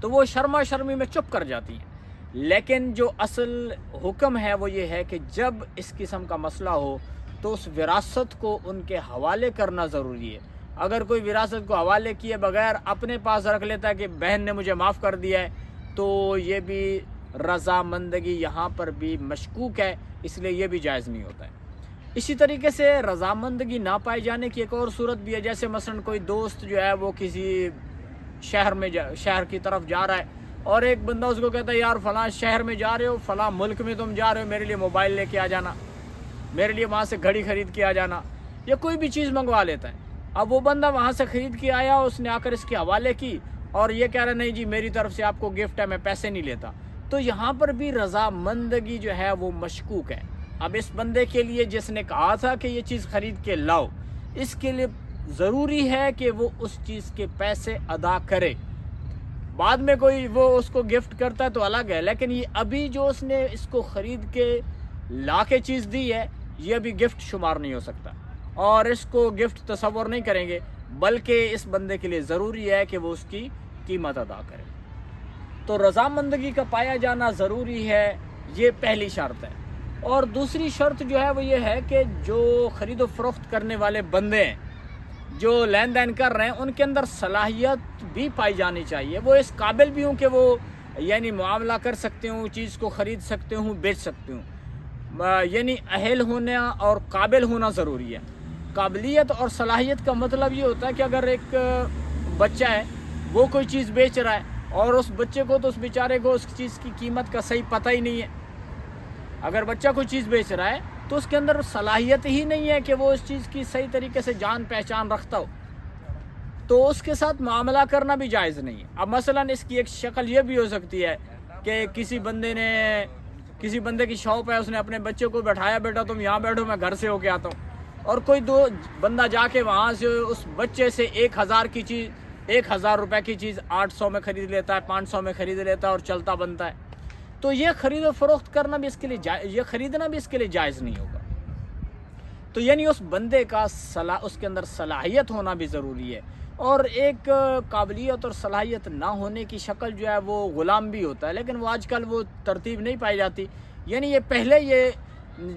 تو وہ شرما شرمی میں چپ کر جاتی ہیں. لیکن جو اصل حکم ہے وہ یہ ہے کہ جب اس قسم کا مسئلہ ہو تو اس وراثت کو ان کے حوالے کرنا ضروری ہے. اگر کوئی وراثت کو حوالے کیے بغیر اپنے پاس رکھ لیتا ہے کہ بہن نے مجھے معاف کر دیا ہے، تو یہ بھی رضامندگی یہاں پر بھی مشکوک ہے، اس لیے یہ بھی جائز نہیں ہوتا ہے. اسی طریقے سے رضامندگی نہ پائے جانے کی ایک اور صورت بھی ہے. جیسے مثلا کوئی دوست جو ہے وہ کسی شہر کی طرف جا رہا ہے اور ایک بندہ اس کو کہتا ہے یار فلاں شہر میں جا رہے ہو، فلاں ملک میں تم جا رہے ہو، میرے لیے موبائل لے کے آ جانا، میرے لیے وہاں سے گھڑی خرید کے آ جانا، یا کوئی بھی چیز منگوا لیتا ہے. اب وہ بندہ وہاں سے خرید کے آیا، اس نے آ کر اس کے حوالے کی اور یہ کہہ رہا نہیں جی میری طرف سے آپ کو گفٹ ہے، میں پیسے نہیں لیتا. تو یہاں پر بھی رضامندگی جو ہے وہ مشکوک ہے. اب اس بندے کے لیے جس نے کہا تھا کہ یہ چیز خرید کے لاؤ، اس کے لیے ضروری ہے کہ وہ اس چیز کے پیسے ادا کرے. بعد میں کوئی وہ اس کو گفٹ کرتا ہے تو الگ ہے، لیکن یہ ابھی جو اس نے اس کو خرید کے لا کے چیز دی ہے یہ بھی گفٹ شمار نہیں ہو سکتا، اور اس کو گفٹ تصور نہیں کریں گے، بلکہ اس بندے کے لیے ضروری ہے کہ وہ اس کی قیمت ادا کرے. تو رضامندگی کا پایا جانا ضروری ہے، یہ پہلی شرط ہے. اور دوسری شرط جو ہے وہ یہ ہے کہ جو خرید و فروخت کرنے والے بندے ہیں، جو لین دین کر رہے ہیں، ان کے اندر صلاحیت بھی پائی جانی چاہیے. وہ اس قابل بھی ہوں کہ وہ یعنی معاملہ کر سکتے ہوں، چیز کو خرید سکتے ہوں، بیچ سکتے ہوں. یعنی اہل ہونا اور قابل ہونا ضروری ہے. قابلیت اور صلاحیت کا مطلب یہ ہوتا ہے کہ اگر ایک بچہ ہے وہ کوئی چیز بیچ رہا ہے اور اس بچے کو تو اس بیچارے کو اس چیز کی قیمت کا صحیح پتہ ہی نہیں ہے. اگر بچہ کوئی چیز بیچ رہا ہے تو اس کے اندر صلاحیت ہی نہیں ہے کہ وہ اس چیز کی صحیح طریقے سے جان پہچان رکھتا ہو، تو اس کے ساتھ معاملہ کرنا بھی جائز نہیں ہے. اب مثلا اس کی ایک شکل یہ بھی ہو سکتی ہے کہ کسی بندے کی شاپ ہے، اس نے اپنے بچے کو بٹھایا بیٹا تم یہاں بیٹھو میں گھر سے ہو کے آتا ہوں، اور کوئی بندہ جا کے وہاں سے اس بچے سے 1000 روپے کی چیز 800 میں خرید لیتا ہے، 500 میں خرید لیتا ہے اور چلتا بنتا ہے. تو یہ خرید و فروخت کرنا بھی اس کے لیے یہ خریدنا بھی اس کے لیے جائز نہیں ہوگا. تو یعنی اس بندے کا اس کے اندر صلاحیت ہونا بھی ضروری ہے. اور ایک قابلیت اور صلاحیت نہ ہونے کی شکل جو ہے وہ غلام بھی ہوتا ہے، لیکن وہ آج کل وہ ترتیب نہیں پائی جاتی. یعنی یہ پہلے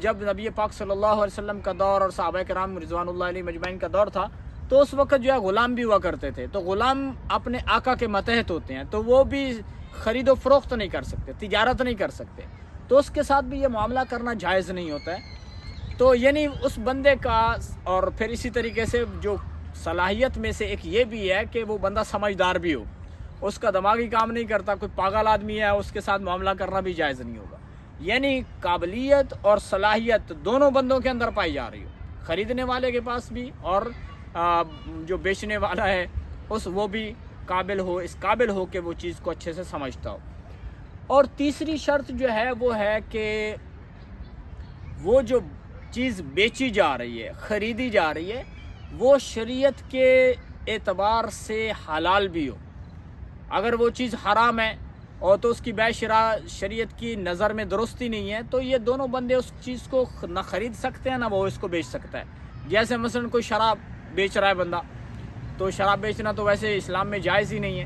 جب نبی پاک صلی اللہ علیہ وسلم کا دور اور صحابہ کرام رضوان اللہ علیہ مجمعین کا دور تھا، تو اس وقت جو ہے غلام بھی ہوا کرتے تھے. تو غلام اپنے آقا کے ماتحت ہوتے ہیں، تو وہ بھی خرید و فروخت نہیں کر سکتے، تجارت نہیں کر سکتے، تو اس کے ساتھ بھی یہ معاملہ کرنا جائز نہیں ہوتا ہے. تو یعنی اس بندے کا، اور پھر اسی طریقے سے جو صلاحیت میں سے ایک یہ بھی ہے کہ وہ بندہ سمجھدار بھی ہو، اس کا دماغی کام نہیں کرتا، کوئی پاگل آدمی ہے اس کے ساتھ معاملہ کرنا بھی جائز نہیں ہوگا. یعنی قابلیت اور صلاحیت دونوں بندوں کے اندر پائی جا رہی ہو، خریدنے والے کے پاس بھی اور جو بیچنے والا ہے وہ بھی اس قابل ہو کہ وہ چیز کو اچھے سے سمجھتا ہو. اور تیسری شرط جو ہے وہ ہے کہ وہ جو چیز بیچی جا رہی ہے، خریدی جا رہی ہے، وہ شریعت کے اعتبار سے حلال بھی ہو. اگر وہ چیز حرام ہے اور تو اس کی بے شرع شریعت کی نظر میں درستی نہیں ہے، تو یہ دونوں بندے اس چیز کو نہ خرید سکتے ہیں نہ وہ اس کو بیچ سکتا ہے. جیسے مثلا کوئی شراب بیچ رہا ہے بندہ، تو شراب بیچنا تو ویسے اسلام میں جائز ہی نہیں ہے.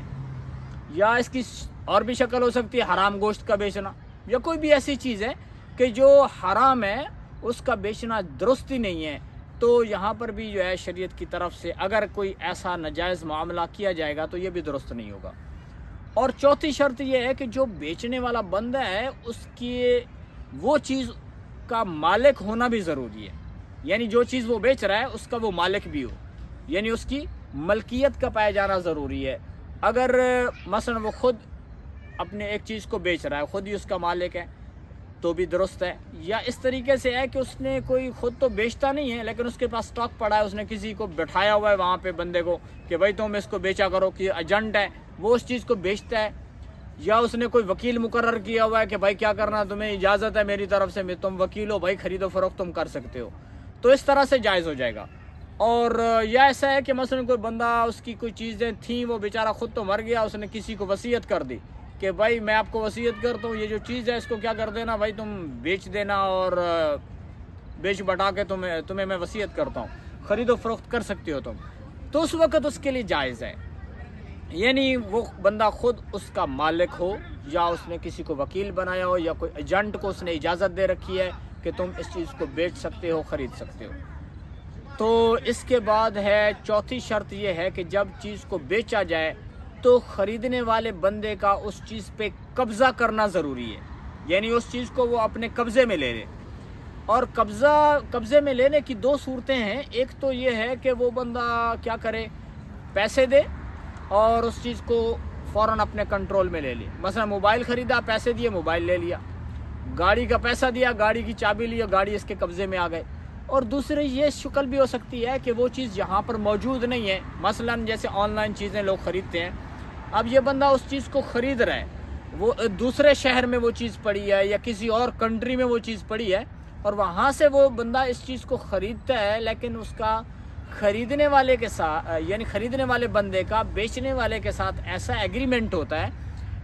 یا اس کی اور بھی شکل ہو سکتی ہے حرام گوشت کا بیچنا، یا کوئی بھی ایسی چیز ہے کہ جو حرام ہے اس کا بیچنا درست ہی نہیں ہے. تو یہاں پر بھی جو ہے شریعت کی طرف سے اگر کوئی ایسا ناجائز معاملہ کیا جائے گا تو یہ بھی درست نہیں ہوگا. اور چوتھی شرط یہ ہے کہ جو بیچنے والا بندہ ہے اس کی وہ چیز کا مالک ہونا بھی ضروری ہے. یعنی جو چیز وہ بیچ رہا ہے اس کا وہ مالک بھی ہو، یعنی اس کی ملکیت کا پایا جانا ضروری ہے. اگر مثلا وہ خود اپنے ایک چیز کو بیچ رہا ہے، خود ہی اس کا مالک ہے، تو بھی درست ہے. یا اس طریقے سے ہے کہ اس نے کوئی خود تو بیچتا نہیں ہے لیکن اس کے پاس سٹاک پڑا ہے، اس نے کسی کو بٹھایا ہوا ہے وہاں پہ بندے کو کہ بھائی تم اس کو بیچا کرو، کہ ایجنٹ ہے وہ اس چیز کو بیچتا ہے. یا اس نے کوئی وکیل مقرر کیا ہوا ہے کہ بھائی کیا کرنا، تمہیں اجازت ہے میری طرف سے، تم وکیل ہو بھائی، خرید و فروخت تم کر سکتے ہو، تو اس طرح سے جائز ہو جائے گا. اور یا ایسا ہے کہ مثلا کوئی بندہ، اس کی کوئی چیزیں تھیں، وہ بیچارہ خود تو مر گیا، اس نے کسی کو وصیت کر دی کہ بھائی میں آپ کو وصیت کرتا ہوں یہ جو چیز ہے اس کو کیا کر دینا بھائی، تم بیچ دینا اور بیچ بٹا کے تمہیں میں وصیت کرتا ہوں، خرید و فروخت کر سکتے ہو تم، تو اس وقت اس کے لیے جائز ہے. یعنی وہ بندہ خود اس کا مالک ہو یا اس نے کسی کو وکیل بنایا ہو یا کوئی ایجنٹ کو اس نے اجازت دے رکھی ہے کہ تم اس چیز کو بیچ سکتے ہو، خرید سکتے ہو۔ تو اس کے بعد ہے چوتھی شرط یہ ہے کہ جب چیز کو بیچا جائے تو خریدنے والے بندے کا اس چیز پہ قبضہ کرنا ضروری ہے، یعنی اس چیز کو وہ اپنے قبضے میں لے لے۔ اور قبضے میں لینے کی دو صورتیں ہیں، ایک تو یہ ہے کہ وہ بندہ کیا کرے، پیسے دے اور اس چیز کو فوراً اپنے کنٹرول میں لے لے۔ مثلا موبائل خریدا، پیسے دیے، موبائل لے لیا۔ گاڑی کا پیسہ دیا، گاڑی کی چابی لیا، گاڑی اس کے قبضے میں آ گئے۔ اور دوسری یہ شکل بھی ہو سکتی ہے کہ وہ چیز یہاں پر موجود نہیں ہے، مثلا جیسے آن لائن چیزیں لوگ خریدتے ہیں، اب یہ بندہ اس چیز کو خرید رہا ہے، وہ دوسرے شہر میں وہ چیز پڑی ہے یا کسی اور کنٹری میں وہ چیز پڑی ہے، اور وہاں سے وہ بندہ اس چیز کو خریدتا ہے، لیکن اس کا خریدنے والے کے ساتھ، یعنی خریدنے والے بندے کا بیچنے والے کے ساتھ ایسا ایگریمنٹ ہوتا ہے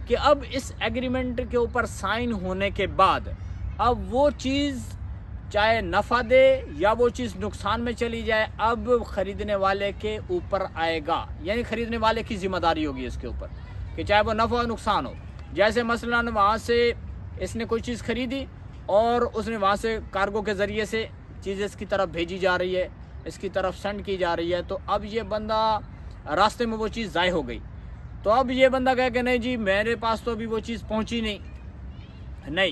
کہ اب اس ایگریمنٹ کے اوپر سائن ہونے کے بعد اب وہ چیز چاہے نفع دے یا وہ چیز نقصان میں چلی جائے، اب خریدنے والے کے اوپر آئے گا، یعنی خریدنے والے کی ذمہ داری ہوگی اس کے اوپر کہ چاہے وہ نفع و نقصان ہو۔ جیسے مثلا وہاں سے اس نے کوئی چیز خریدی اور اس نے وہاں سے کارگو کے ذریعے سے چیز اس کی طرف بھیجی جا رہی ہے، اس کی طرف سینڈ کی جا رہی ہے، تو اب یہ بندہ راستے میں وہ چیز ضائع ہو گئی، تو اب یہ بندہ کہے کہ نہیں جی میرے پاس تو ابھی وہ چیز پہنچی نہیں،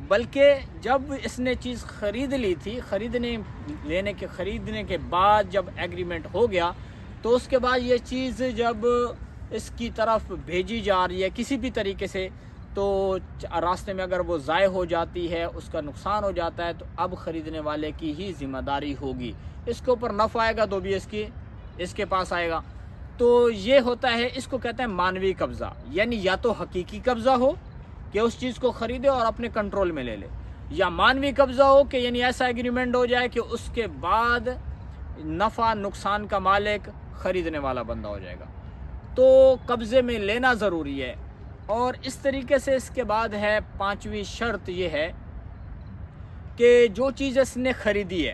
بلکہ جب اس نے چیز خرید لی تھی، خریدنے کے بعد جب ایگریمنٹ ہو گیا تو اس کے بعد یہ چیز جب اس کی طرف بھیجی جا رہی ہے کسی بھی طریقے سے، تو راستے میں اگر وہ ضائع ہو جاتی ہے، اس کا نقصان ہو جاتا ہے، تو اب خریدنے والے کی ہی ذمہ داری ہوگی۔ اس کے اوپر نفع آئے گا تو بھی اس کے پاس آئے گا۔ تو یہ ہوتا ہے، اس کو کہتے ہیں مانوی قبضہ، یعنی یا تو حقیقی قبضہ ہو کہ اس چیز کو خریدے اور اپنے کنٹرول میں لے لے، یا مانوی قبضہ ہو کہ یعنی ایسا ایگریمنٹ ہو جائے کہ اس کے بعد نفع نقصان کا مالک خریدنے والا بندہ ہو جائے گا۔ تو قبضے میں لینا ضروری ہے۔ اور اس طریقے سے اس کے بعد ہے پانچویں شرط یہ ہے کہ جو چیز اس نے خریدی ہے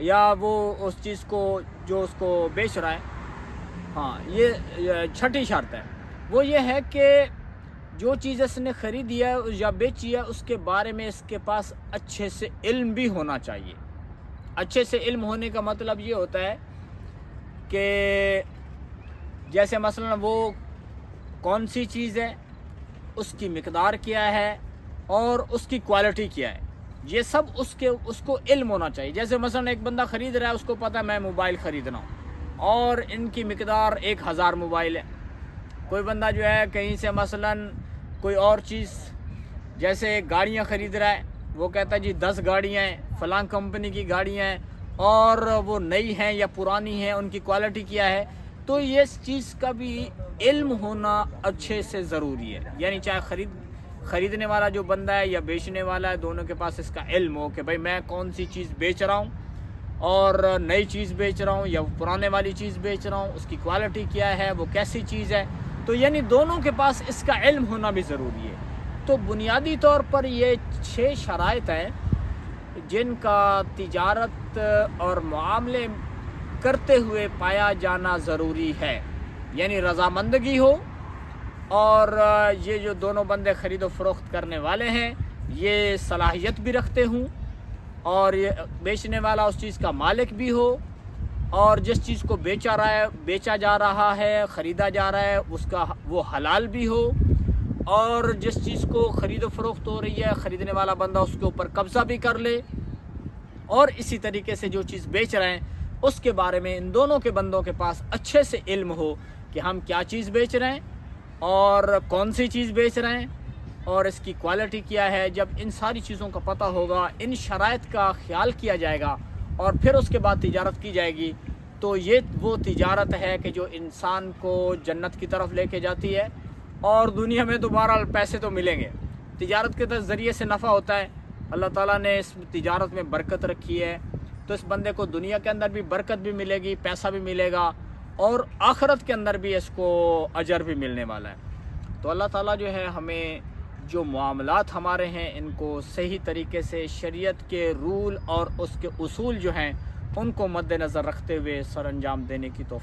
یا وہ اس چیز کو جو اس کو بیچ رہا ہے، یہ چھٹی شرط ہے، وہ یہ ہے کہ جو چیز اس نے خریدی ہے یا بیچی ہے اس کے بارے میں اس کے پاس اچھے سے علم بھی ہونا چاہیے۔ اچھے سے علم ہونے کا مطلب یہ ہوتا ہے کہ جیسے مثلا وہ کون سی چیز ہے، اس کی مقدار کیا ہے اور اس کی کوالٹی کیا ہے، یہ سب اس کو علم ہونا چاہیے۔ جیسے مثلا ایک بندہ خرید رہا ہے، اس کو پتہ ہے میں موبائل خریدنا ہوں اور ان کی مقدار 1000 موبائل ہے۔ کوئی بندہ جو ہے کہیں سے مثلا کوئی اور چیز جیسے گاڑیاں خرید رہا ہے، وہ کہتا ہے جی 10 گاڑیاں ہیں، فلاں کمپنی کی گاڑیاں ہیں اور وہ نئی ہیں یا پرانی ہیں، ان کی کوالٹی کیا ہے، تو یہ چیز کا بھی علم ہونا اچھے سے ضروری ہے۔ یعنی چاہے خریدنے والا جو بندہ ہے یا بیچنے والا ہے، دونوں کے پاس اس کا علم ہو کہ بھائی میں کون سی چیز بیچ رہا ہوں اور نئی چیز بیچ رہا ہوں یا پرانے والی چیز بیچ رہا ہوں، اس کی کوالٹی کیا ہے، وہ کیسی چیز ہے، تو یعنی دونوں کے پاس اس کا علم ہونا بھی ضروری ہے۔ تو بنیادی طور پر یہ 6 شرائط ہیں جن کا تجارت اور معاملے کرتے ہوئے پایا جانا ضروری ہے، یعنی رضامندگی ہو، اور یہ جو دونوں بندے خرید و فروخت کرنے والے ہیں یہ صلاحیت بھی رکھتے ہوں، اور یہ بیچنے والا اس چیز کا مالک بھی ہو، اور جس چیز کو بیچا جا رہا ہے، خریدا جا رہا ہے، اس کا وہ حلال بھی ہو، اور جس چیز کو خرید و فروخت ہو رہی ہے خریدنے والا بندہ اس کے اوپر قبضہ بھی کر لے، اور اسی طریقے سے جو چیز بیچ رہے ہیں اس کے بارے میں ان دونوں کے بندوں کے پاس اچھے سے علم ہو کہ ہم کیا چیز بیچ رہے ہیں اور کون سی چیز بیچ رہے ہیں اور اس کی کوالٹی کیا ہے۔ جب ان ساری چیزوں کا پتہ ہوگا، ان شرائط کا خیال کیا جائے گا اور پھر اس کے بعد تجارت کی جائے گی، تو یہ وہ تجارت ہے کہ جو انسان کو جنت کی طرف لے کے جاتی ہے، اور دنیا میں تو بہرحال پیسے تو ملیں گے، تجارت کے ذریعے سے نفع ہوتا ہے، اللہ تعالیٰ نے اس تجارت میں برکت رکھی ہے، تو اس بندے کو دنیا کے اندر بھی برکت بھی ملے گی، پیسہ بھی ملے گا، اور آخرت کے اندر بھی اس کو اجر بھی ملنے والا ہے۔ تو اللہ تعالیٰ جو ہے ہمیں جو معاملات ہمارے ہیں ان کو صحیح طریقے سے شریعت کے رول اور اس کے اصول جو ہیں ان کو مد نظر رکھتے ہوئے سر انجام دینے کی توفیق